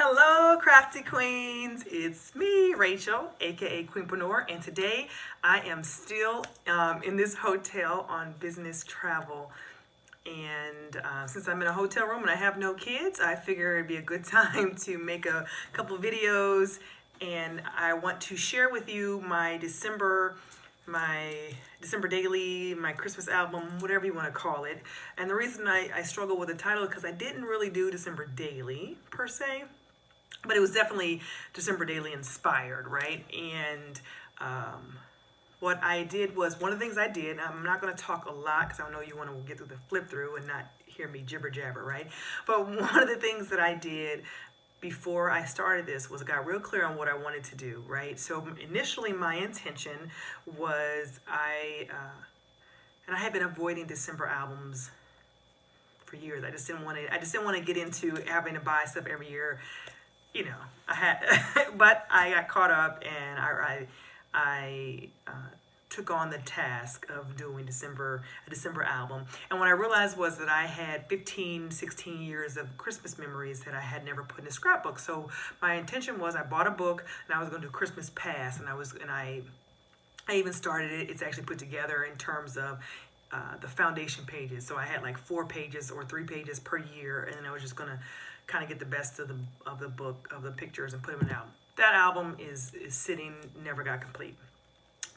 Hello, crafty queens. It's me, Rachel, aka Queenpreneur, and today I am still in this hotel on business travel. And since I'm in a hotel room and I have no kids, I figure it'd be a good time to make a couple videos. And I want to share with you my December daily, my Christmas album, whatever you want to call it. And the reason I struggle with the title is because I didn't really do December daily per se, but it was definitely December daily inspired, right? And what I did was, one of the things I did, I'm not going to talk a lot because I know you want to get through the flip through and not hear me jibber jabber, right? But one of the things that I did before I started this was I got real clear on what I wanted to do, right? So initially my intention was and I had been avoiding December albums for years. I just didn't want to get into having to buy stuff every year. You know, but I got caught up and I took on the task of doing a December album. And what I realized was that I had 15, 16 years of Christmas memories that I had never put in a scrapbook. So my intention was I bought a book and I was going to do Christmas past, and I even started it. It's actually put together in terms of the foundation pages. So I had like 4 pages or 3 pages per year, and then I was just gonna kind of get the best of the book, of the pictures, and put them in an album. That album is sitting, never got complete.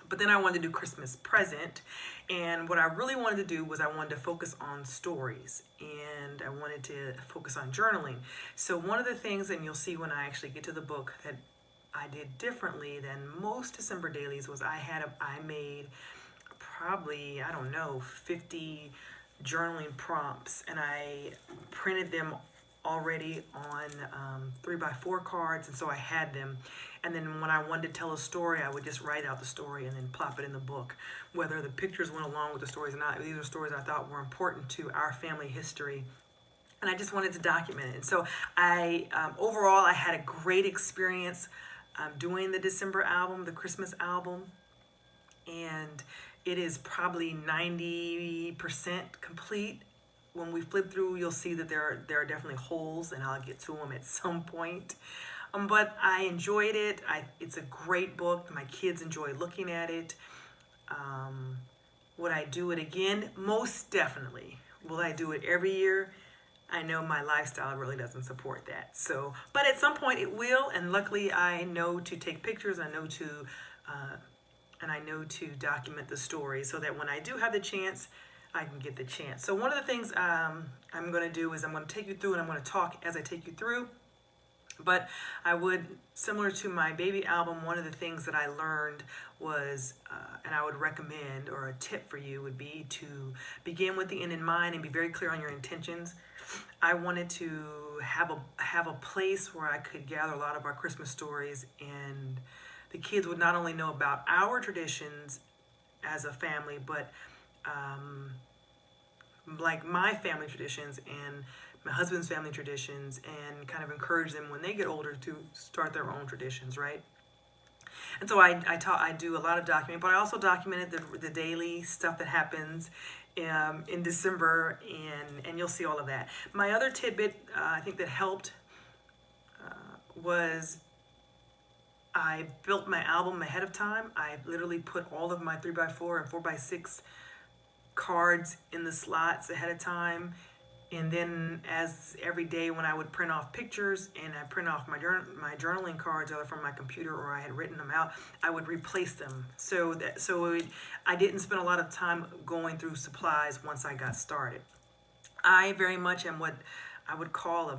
But then I wanted to do Christmas present, and what I really wanted to do was I wanted to focus on stories, and I wanted to focus on journaling. So one of the things, and you'll see when I actually get to the book, that I did differently than most December dailies was I made probably, I don't know, 50 journaling prompts, and I printed them already on 3x4 cards, and so I had them. And then when I wanted to tell a story, I would just write out the story and then plop it in the book, whether the pictures went along with the stories or not. These are stories I thought were important to our family history, and I just wanted to document it. And so overall I had a great experience doing the December album, the Christmas album, and it is probably 90% complete. When we flip through, you'll see that there are definitely holes, and I'll get to them at some point. But I enjoyed it. It's a great book. My kids enjoy looking at it. Would I do it again? Most definitely. Will I do it every year? I know my lifestyle really doesn't support that. So, but at some point it will, and luckily I know to take pictures. I know to document the story so that when I do have the chance, I can get the chance. So one of the things I'm going to do is I'm going to take you through, and I'm going to talk as I take you through. But I would, similar to my baby album, one of the things that I learned was, and I would recommend, or a tip for you would be to begin with the end in mind and be very clear on your intentions. I wanted to have a place where I could gather a lot of our Christmas stories, and the kids would not only know about our traditions as a family, but like my family traditions and my husband's family traditions, and kind of encourage them when they get older to start their own traditions, right? And so I do a lot of documenting, but I also documented the daily stuff that happens in December, and you'll see all of that. My other tidbit I think that helped was I built my album ahead of time. I literally put all of my 3x4 and 4x6 cards in the slots ahead of time, and then as every day when I would print off pictures and I print off my journaling cards, either from my computer or I had written them out, I would replace them. I didn't spend a lot of time going through supplies once I got started. I very much am what I would call I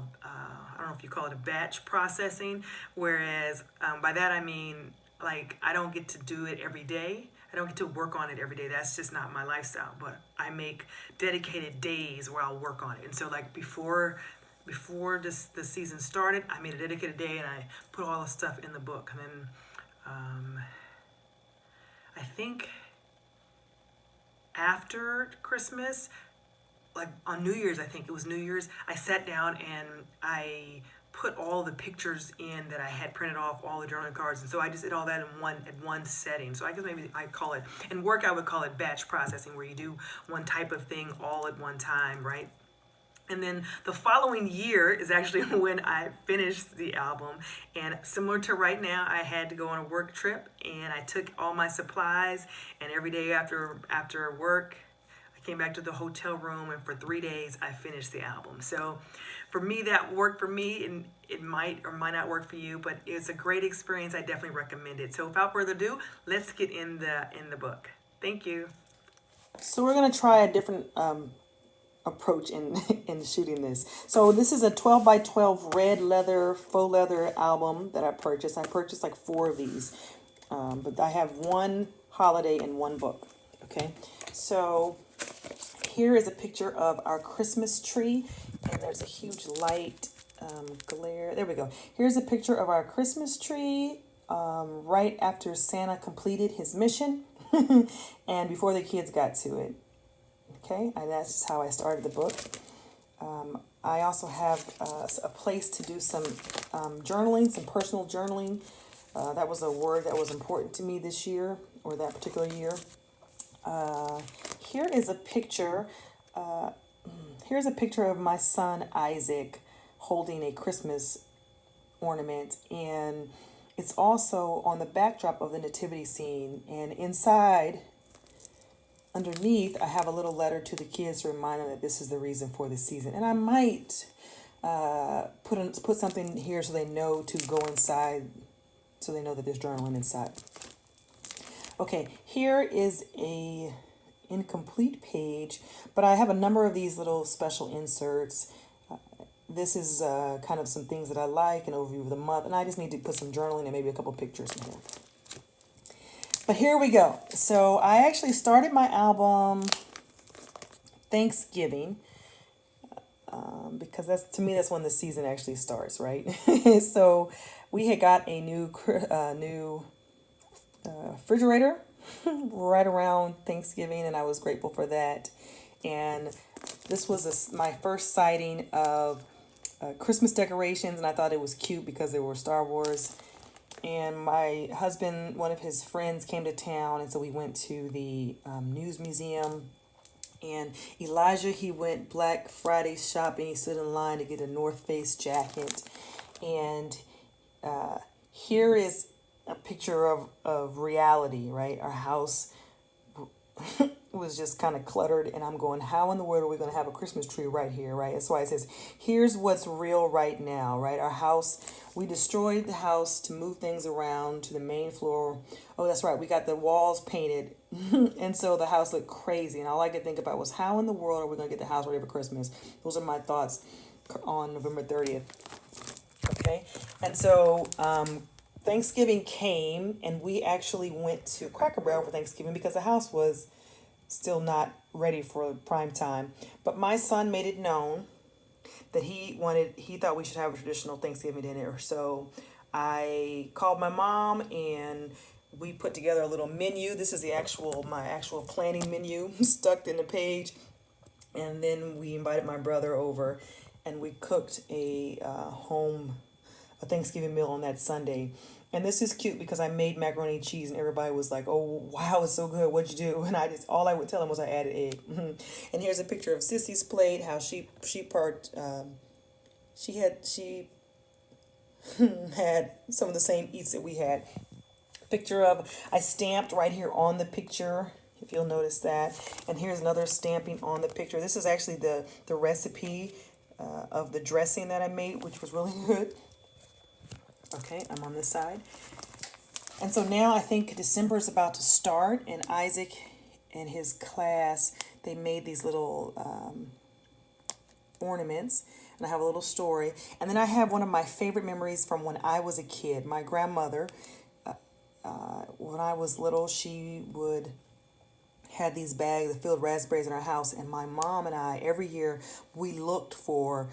don't know if you call it a batch processing, whereas by that I mean, like, I don't get to do it every day. I don't get to work on it every day. That's just not my lifestyle. But I make dedicated days where I'll work on it. And so, like, before the season started, I made a dedicated day and I put all the stuff in the book. And then I think after Christmas, like on New Year's, I think it was New Year's, I sat down and I put all the pictures in that I had printed off, all the journaling cards, and so I just did all that in one setting. So I guess maybe I call it, in work I would call it batch processing, where you do one type of thing all at one time, right? And then the following year is actually when I finished the album. And similar to right now, I had to go on a work trip and I took all my supplies. And every day after work, I came back to the hotel room, and for 3 days I finished the album. So for me, that worked for me, and it might or might not work for you, but it's a great experience. I definitely recommend it. So without further ado, let's get in the book. Thank you. So we're going to try a different approach in in shooting this. So this is a 12 by 12 red leather, faux leather album that I purchased. I purchased like 4 of these, but I have one holiday and one book. Okay, so here is a picture of our Christmas tree, and there's a huge light glare. There we go. Here's a picture of our Christmas tree right after Santa completed his mission and before the kids got to it. Okay, and that's just how I started the book. I also have a place to do some journaling, some personal journaling. That was a word that was important to me this year, or that particular year. Here is a picture. Here's a picture of my son Isaac holding a Christmas ornament, and it's also on the backdrop of the nativity scene. And inside, underneath, I have a little letter to the kids to remind them that this is the reason for the season. And I might put something here so they know to go inside, so they know that there's journaling inside. Okay, here is a incomplete page, but I have a number of these little special inserts. This is kind of some things that I like, an overview of the month, and I just need to put some journaling and maybe a couple pictures in here. But here we go. So I actually started my album Thanksgiving because that's, to me, that's when the season actually starts, right? So we had got a new refrigerator right around Thanksgiving, and I was grateful for that. And this was my first sighting of Christmas decorations, and I thought it was cute because they were Star Wars. And my husband, one of his friends, came to town, and so we went to the news museum. And Elijah, he went Black Friday shopping. He stood in line to get a North Face jacket. And here is a picture of reality, right? Our house was just kind of cluttered, and I'm going, how in the world are we going to have a Christmas tree right here, right? That's why it says, here's what's real right now, right? Our house, we destroyed the house to move things around to the main floor. Oh, that's right, we got the walls painted, and so the house looked crazy, and all I could think about was, how in the world are we going to get the house ready for Christmas? Those are my thoughts on November 30th, okay? And so Thanksgiving came, and we actually went to Cracker Barrel for Thanksgiving because the house was still not ready for prime time. But my son made it known that he thought we should have a traditional Thanksgiving dinner. So I called my mom, and we put together a little menu. This is my actual planning menu stuck in the page. And then we invited my brother over, and we cooked a Thanksgiving meal on that Sunday. And this is cute because I made macaroni and cheese, and everybody was like, oh, wow, it's so good. What'd you do? And all I would tell them was I added egg. And here's a picture of Sissy's plate, how she had some of the same eats that we had. Picture of, I stamped right here on the picture, if you'll notice that. And here's another stamping on the picture. This is actually the recipe of the dressing that I made, which was really good. Okay, I'm on this side. And so now I think December is about to start, and Isaac and his class, they made these little ornaments, and I have a little story. And then I have one of my favorite memories from when I was a kid. My grandmother, when I was little, she had these bags of filled raspberries in our house, and my mom and I, every year, we looked for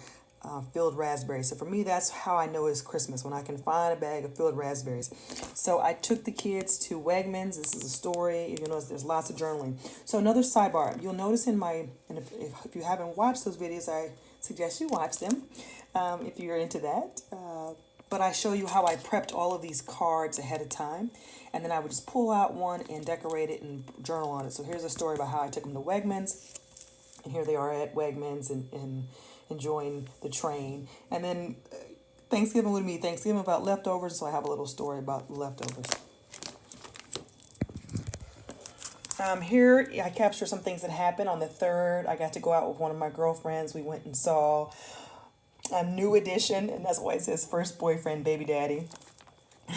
filled raspberries. So for me, that's how I know it's Christmas, when I can find a bag of filled raspberries. So I took the kids to Wegmans. This is a story. You notice there's lots of journaling. So another sidebar. You'll notice if you haven't watched those videos, I suggest you watch them if you're into that. But I show you how I prepped all of these cards ahead of time. And then I would just pull out one and decorate it and journal on it. So here's a story about how I took them to Wegmans. And here they are at Wegmans in enjoying the train. And then Thanksgiving would be Thanksgiving about leftovers, so I have a little story about leftovers. Here I captured some things that happened on the 3rd. I got to go out with one of my girlfriends. We went and saw a New Edition, and that's why it says first boyfriend, baby daddy.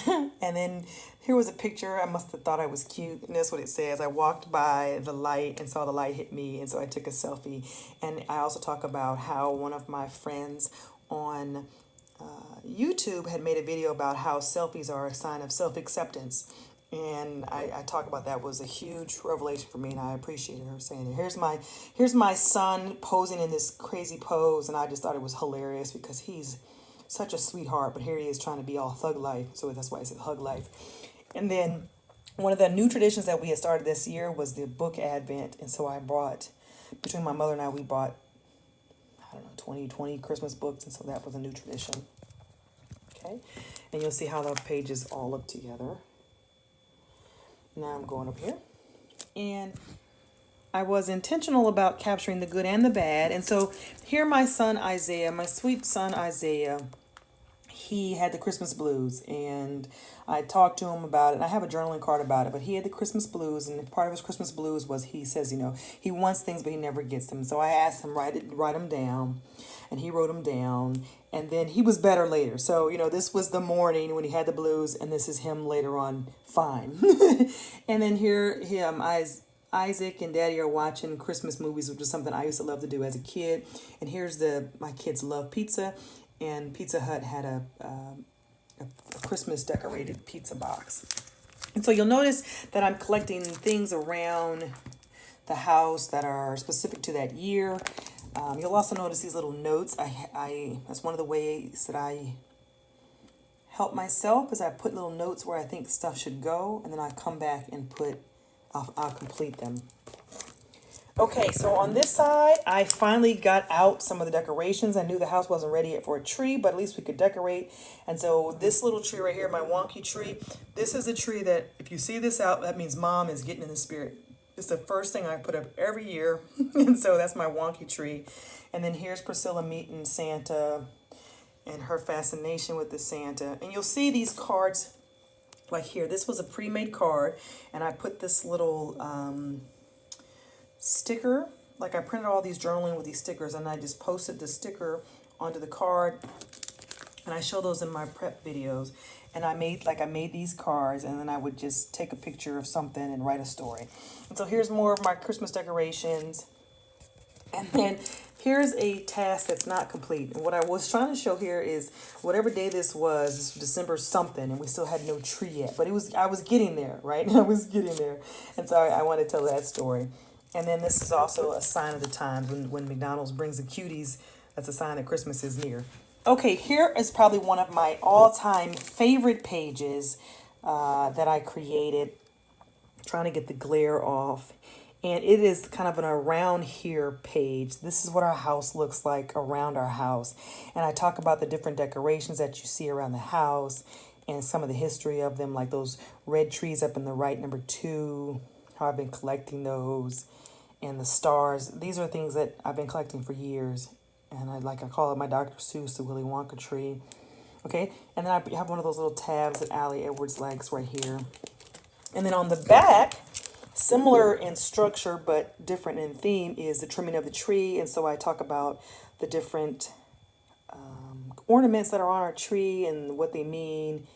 And then here was a picture. I must have thought I was cute, and that's what it says. I walked by the light and saw the light hit me, and so I took a selfie. And I also talk about how one of my friends on YouTube had made a video about how selfies are a sign of self-acceptance. And I talk about that was a huge revelation for me, and I appreciated her saying it. Here's my son posing in this crazy pose, and I just thought it was hilarious because he's such a sweetheart, but here he is trying to be all thug life, so that's why I said hug life. And then one of the new traditions that we had started this year was the book advent, and so I brought, between my mother and I, we bought, I don't know, 20 Christmas books, and so that was a new tradition. Okay, and you'll see how the pages all look together. Now I'm going up here, and I was intentional about capturing the good and the bad. And so here my son Isaiah, my sweet son Isaiah, he had the Christmas blues, and I talked to him about it. I have a journaling card about it, but he had the Christmas blues, and part of his Christmas blues was he says, he wants things, but he never gets them. So I asked him, write them down, and he wrote them down, and then he was better later. So, this was the morning when he had the blues, and this is him later on fine. And then here Isaac and Daddy are watching Christmas movies, which is something I used to love to do as a kid. And here's my kids love pizza, and Pizza Hut had a Christmas decorated pizza box. And so you'll notice that I'm collecting things around the house that are specific to that year. You'll also notice these little notes. That's one of the ways that I help myself, is I put little notes where I think stuff should go, and then I come back and I'll complete them. Okay, so on this side, I finally got out some of the decorations. I knew the house wasn't ready yet for a tree, but at least we could decorate. And so this little tree right here, my wonky tree, this is a tree that if you see this out, that means Mom is getting in the spirit. It's the first thing I put up every year. And so that's my wonky tree. And then here's Priscilla meeting Santa and her fascination with the Santa. And you'll see these cards like here. This was a pre-made card, and I put this little sticker, like I printed all these journaling with these stickers, and I just posted the sticker onto the card, and I show those in my prep videos. And I made these cards, and then I would just take a picture of something and write a story. And so here's more of my Christmas decorations. And then here's a task that's not complete. And what I was trying to show here is whatever day this was December something, and we still had no tree yet. But I was getting there, right? I was getting there. And so I want to tell that story. And then this is also a sign of the times. When McDonald's brings the cuties, that's a sign that Christmas is near. Okay, here is probably one of my all-time favorite pages that I created. Trying to get the glare off. And it is kind of an around here page. This is what our house looks like around our house. And I talk about the different decorations that you see around the house and some of the history of them, like those red trees up in the right, number 2, how I've been collecting those, and the stars. These are things that I've been collecting for years. And I call it my Dr. Seuss, the Willy Wonka tree. Okay, and then I have one of those little tabs that Allie Edwards likes right here. And then on the back, similar in structure but different in theme, is the trimming of the tree. And so I talk about the different ornaments that are on our tree and what they mean.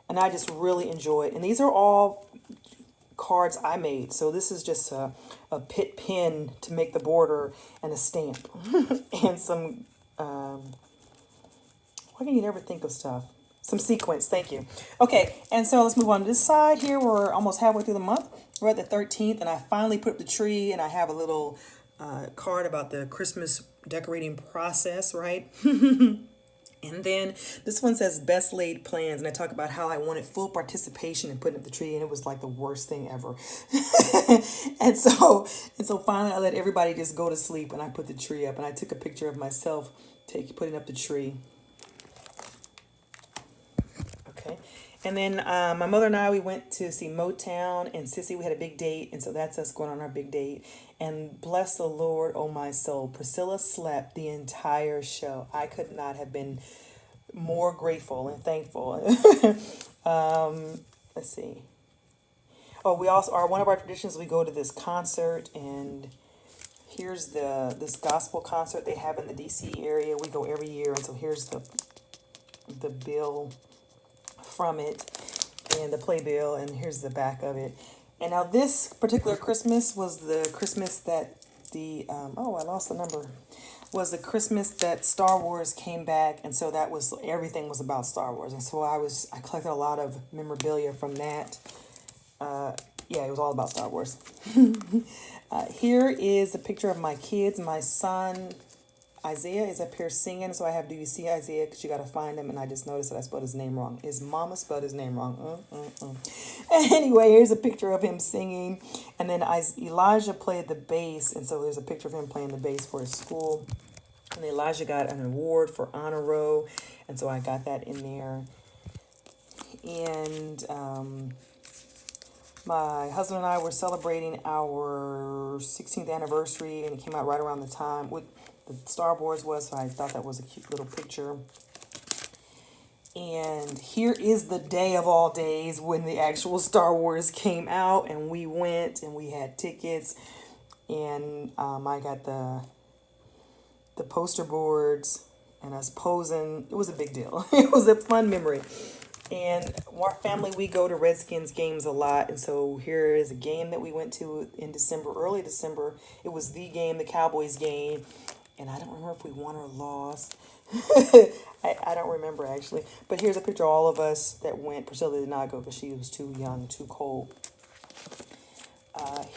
And I just really enjoy it. And these are all cards I made. So this is just a pit pin to make the border and a stamp. And some, why can you never think of stuff? Some sequins, thank you. Okay, and so let's move on to this side here. We're almost halfway through the month. We're at the 13th, and I finally put up the tree, and I have a little card about the Christmas decorating process, right? And then this one says best laid plans, and I talk about how I wanted full participation in putting up the tree, and it was like the worst thing ever. and so finally I let everybody just go to sleep, and I put the tree up, and I took a picture of myself putting up the tree. Okay, And then my mother and I, we went to see Motown and Sissy. We had a big date, and so that's us going on our big date. And bless the Lord, oh my soul, Priscilla slept the entire show. I could not have been more grateful and thankful. Let's see. Oh, we also are one of our traditions. We go to this concert, and here's this gospel concert they have in the DC area. We go every year, and so here's the bill from it and the playbill, and here's the back of it. And now this particular Christmas was the Christmas that I lost the number, was the Christmas that Star Wars came back, and so that was, everything was about Star Wars, and so I collected a lot of memorabilia from that. Yeah, it was all about Star Wars. Here is a picture of my kids. My son Isaiah is up here singing, so I have, do you see Isaiah? Because you got to find him, and I just noticed that I spelled his name wrong. His mama spelled his name wrong. Anyway, here's a picture of him singing, and then Elijah played the bass, and so there's a picture of him playing the bass for his school, and Elijah got an award for Honor Row, and so I got that in there. And my husband and I were celebrating our 16th anniversary, and it came out right around the time with the Star Wars was, so I thought that was a cute little picture. And here is the day of all days when the actual Star Wars came out, and we went and we had tickets, and I got the poster boards and us posing. It was a big deal. It was a fun memory. And our family, we go to Redskins games a lot. And so here is a game that we went to in December, early December. It was the game, the Cowboys game. And I don't remember if we won or lost. I don't remember actually. But here's a picture of all of us that went. Priscilla did not go because she was too young, too cold.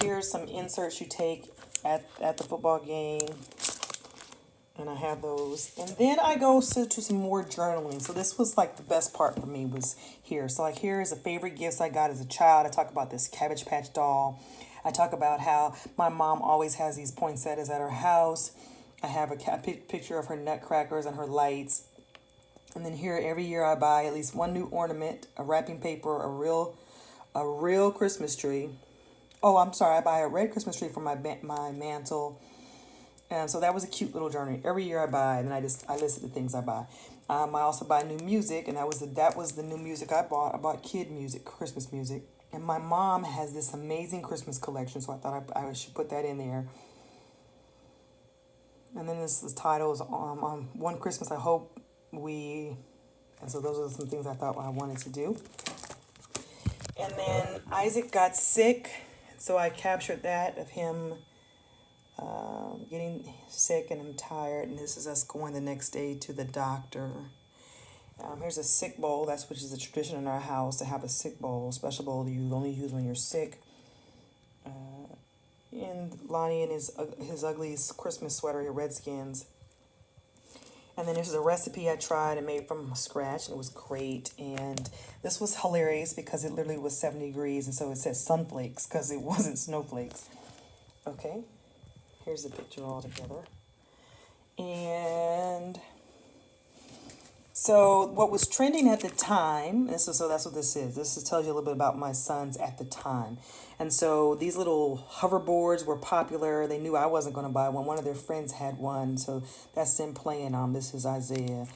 Here's some inserts you take at the football game. And I have those. And then I go to some more journaling. So this was like the best part for me was here. So like here is a favorite gifts I got as a child. I talk about this Cabbage Patch doll. I talk about how my mom always has these poinsettias at her house. I have a picture of her nutcrackers and her lights. And then here, every year I buy at least one new ornament, a wrapping paper, a real Christmas tree. Oh, I'm sorry, I buy a red Christmas tree for my mantle. And so that was a cute little journey. Every year I buy, and then I listed the things I buy. I also buy new music, and that was the new music I bought. I bought kid music, Christmas music. And my mom has this amazing Christmas collection, so I thought I should put that in there. And then this title is on One Christmas I Hope We... And so those are some things I thought I wanted to do. And then Isaac got sick, so I captured that of him getting sick, and I'm tired. And this is us going the next day to the doctor. Here's a sick bowl. That's which is a tradition in our house to have a sick bowl, special bowl that you only use when you're sick. And Lonnie in his ugliest Christmas sweater, your Redskins. And then there's a recipe I tried and made from scratch, and it was great. And this was hilarious because it literally was 70 degrees, and so it said sunflakes because it wasn't snowflakes. Okay, here's the picture all together. And so what was trending at the time, so that's what this is. This tells you a little bit about my sons at the time. And so these little hoverboards were popular. They knew I wasn't going to buy one. One of their friends had one, so that's them playing on. This is Isaiah,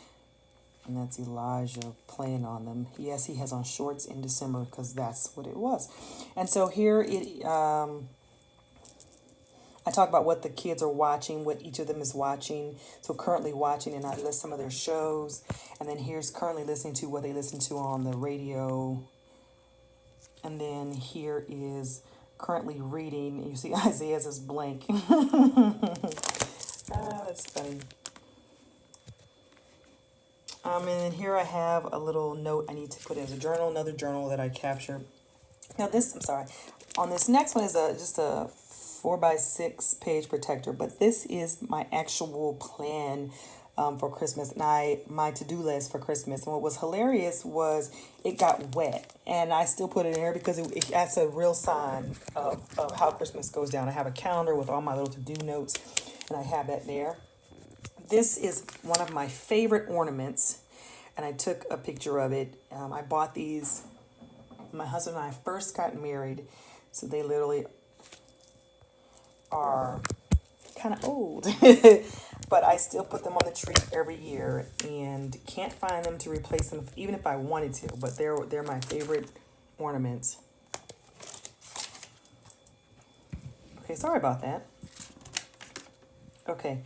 and that's Elijah playing on them. Yes, he has on shorts in December because that's what it was. And so here I talk about what the kids are watching, what each of them is watching. So currently watching, and I list some of their shows. And then here's currently listening to what they listen to on the radio. And then here is currently reading. You see Isaiah's is blank. That's funny. And then here I have a little note I need to put as a journal, another journal that I captured. Now this, I'm sorry. On this next one is just a 4x6 page protector, but this is my actual plan for Christmas, and my to-do list for Christmas. And what was hilarious was it got wet, and I still put it in there because that's a real sign of how Christmas goes down. I have a calendar with all my little to-do notes, and I have that there. This is one of my favorite ornaments. and I took a picture of it. I bought these, my husband and I first got married, so they literally are kind of old. But I still put them on the tree every year and can't find them to replace them even if I wanted to, but they're my favorite ornaments. Okay, sorry about that. Okay,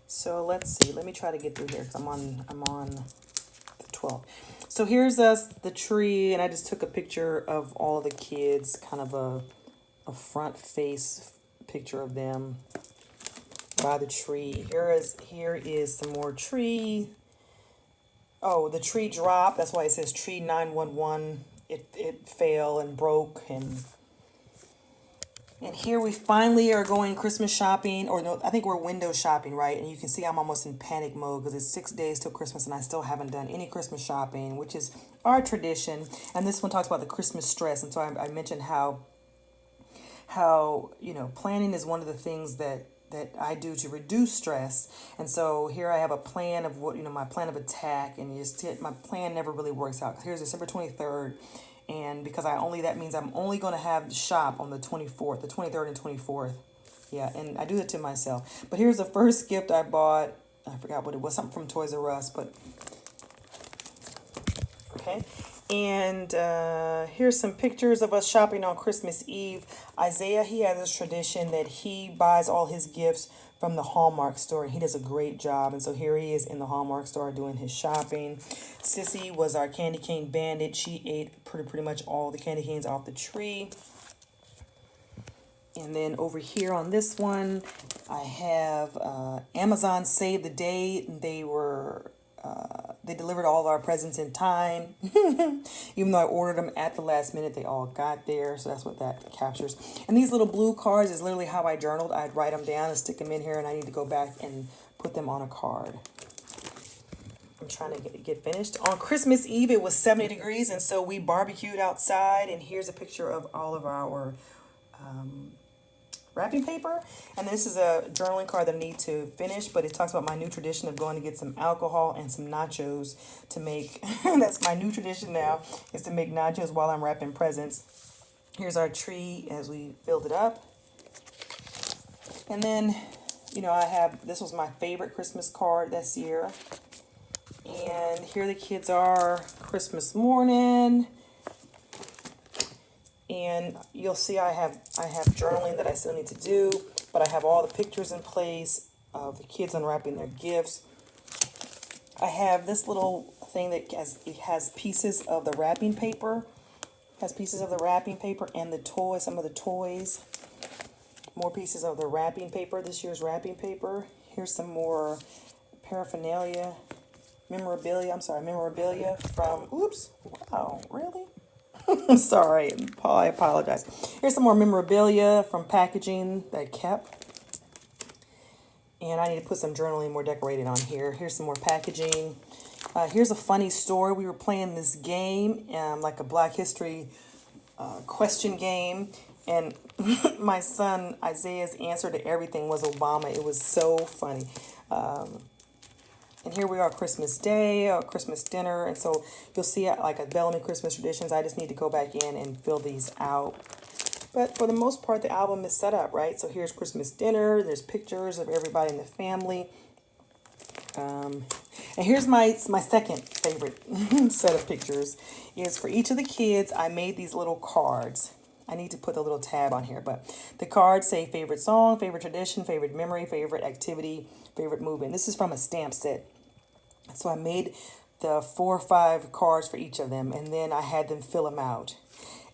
so let's see. Let me try to get through here because I'm on the 12th. So here's us, the tree, and I just took a picture of all the kids, kind of a front face picture of them by the tree. Here is some more tree. Oh, the tree dropped. That's why it says tree 911. It fell and broke, and here we finally are going Christmas shopping, or no, I think we're window shopping, right? And you can see I'm almost in panic mode because it's 6 days till Christmas and I still haven't done any Christmas shopping, which is our tradition. And this one talks about the Christmas stress. And so I mentioned how planning is one of the things that I do to reduce stress. And so here I have a plan of what, my plan of attack, and my plan never really works out. Here's December 23rd. And because that means I'm only going to have the shop on the 24th, the 23rd and 24th. Yeah, and I do that to myself. But here's the first gift I bought. I forgot what it was, something from Toys R Us, but okay. And here's some pictures of us shopping on Christmas Eve. Isaiah, he has this tradition that he buys all his gifts from the Hallmark store. He does a great job. And so here he is in the Hallmark store doing his shopping. Sissy was our candy cane bandit. She ate pretty much all the candy canes off the tree. And then over here on this one, I have Amazon Save the Day. They delivered all of our presents in time. Even though I ordered them at the last minute, they all got there. So that's what that captures. And these little blue cards is literally how I journaled. I'd write them down and stick them in here, and I need to go back and put them on a card. I'm trying to get finished. On Christmas Eve, it was 70 degrees, and so we barbecued outside. And here's a picture of all of our wrapping paper. And this is a journaling card that I need to finish, but it talks about my new tradition of going to get some alcohol and some nachos to make. That's my new tradition now, is to make nachos while I'm wrapping presents. Here's our tree as we filled it up. And then, this was my favorite Christmas card this year. And here the kids are Christmas morning. And you'll see I have journaling that I still need to do, but I have all the pictures in place of the kids unwrapping their gifts. I have this little thing that has pieces of the wrapping paper. Has pieces of the wrapping paper and the toys, some of the toys. More pieces of the wrapping paper, this year's wrapping paper. Here's some more paraphernalia, memorabilia from, oops, wow, really? I'm sorry, I apologize. Here's some more memorabilia from packaging that I kept. And I need to put some journaling more decorated on here. Here's some more packaging. Here's a funny story. We were playing this game, like a Black History question game. And my son Isaiah's answer to everything was Obama. It was so funny. And here we are, Christmas Day, or Christmas dinner. And so you'll see like a Bellamy Christmas Traditions. I just need to go back in and fill these out. But for the most part, the album is set up, right? So here's Christmas dinner. There's pictures of everybody in the family. And here's my second favorite set of pictures. Is for each of the kids, I made these little cards. I need to put a little tab on here, but the cards say favorite song, favorite tradition, favorite memory, favorite activity, favorite movement. This is from a stamp set. So I made the 4 or 5 cards for each of them, and then I had them fill them out.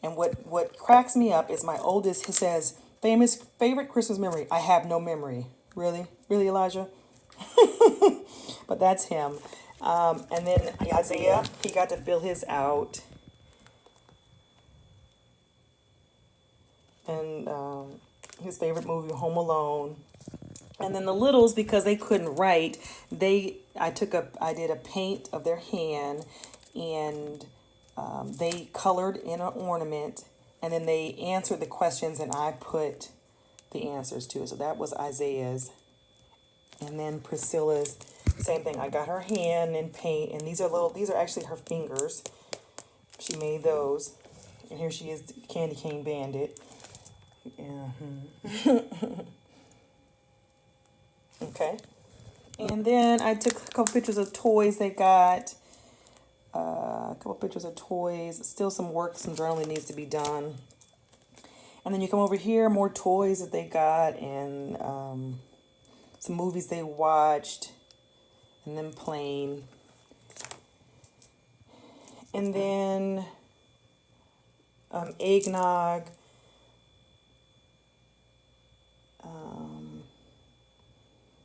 And what cracks me up is my oldest, he says, favorite Christmas memory. I have no memory. Really? Really, Elijah? But that's him. And then Isaiah, he got to fill his out. And his favorite movie, Home Alone. And then the littles, because they couldn't write, I did a paint of their hand, and they colored in an ornament, and then they answered the questions, and I put the answers to it. So that was Isaiah's. And then Priscilla's, Same thing. I got her hand in paint, and these are actually her fingers. She made those. And here she is, Candy Cane Bandit. Yeah. Okay. And then I took a couple pictures of toys they got. A couple pictures of toys. Still some work, some journaling needs to be done. And then you come over here, more toys that they got, and some movies they watched, and then playing. And then eggnog.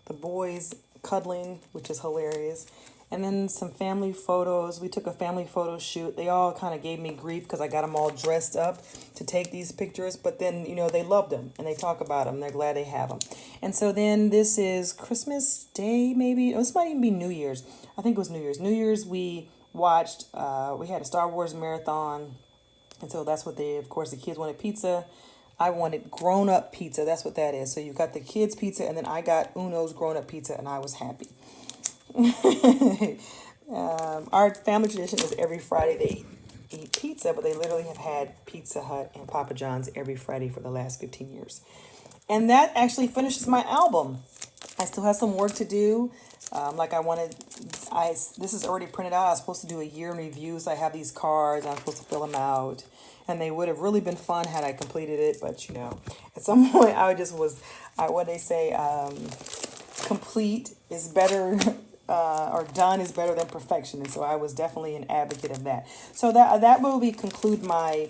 The boys cuddling, which is hilarious. And then some family photos. We took a family photo shoot. They all kind of gave me grief because I got them all dressed up to take these pictures. But then, you know, they loved them and they talk about them. They're glad they have them. And so then this is Christmas Day, maybe. Oh, this might even be New Year's. I think it was New Year's. New Year's we watched, we had a Star Wars marathon. And so that's what of course, the kids wanted pizza. I wanted grown-up pizza. That's what that is. So you got the kids' pizza, and then I got Uno's grown-up pizza, and I was happy. Our family tradition is every Friday they eat pizza, but they literally have had Pizza Hut and Papa John's every Friday for the last 15 years. And that actually finishes my album. I still have some work to do. This is already printed out. I was supposed to do a year in review, so I have these cards. I'm supposed to fill them out. And they would have really been fun had I completed it. But, you know, at some point what they say, complete is better, or done is better than perfection. And so I was definitely an advocate of that. So that will conclude my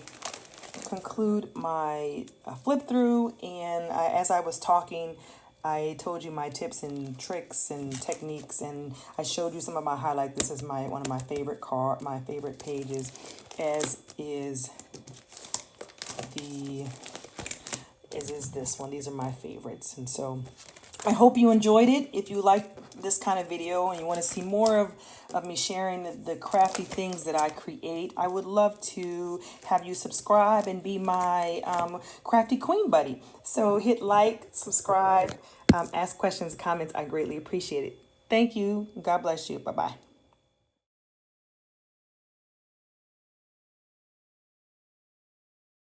flip through. And as I was talking, I told you my tips and tricks and techniques, and I showed you some of my highlights. This is one of my favorite pages, as is this one. These are my favorites, and so I hope you enjoyed it. If you like this kind of video and you want to see more of me sharing the crafty things that I create, I would love to have you subscribe and be my crafty queen buddy. So hit like, subscribe, ask questions, comments. I greatly appreciate it. Thank you. God bless you. Bye-bye.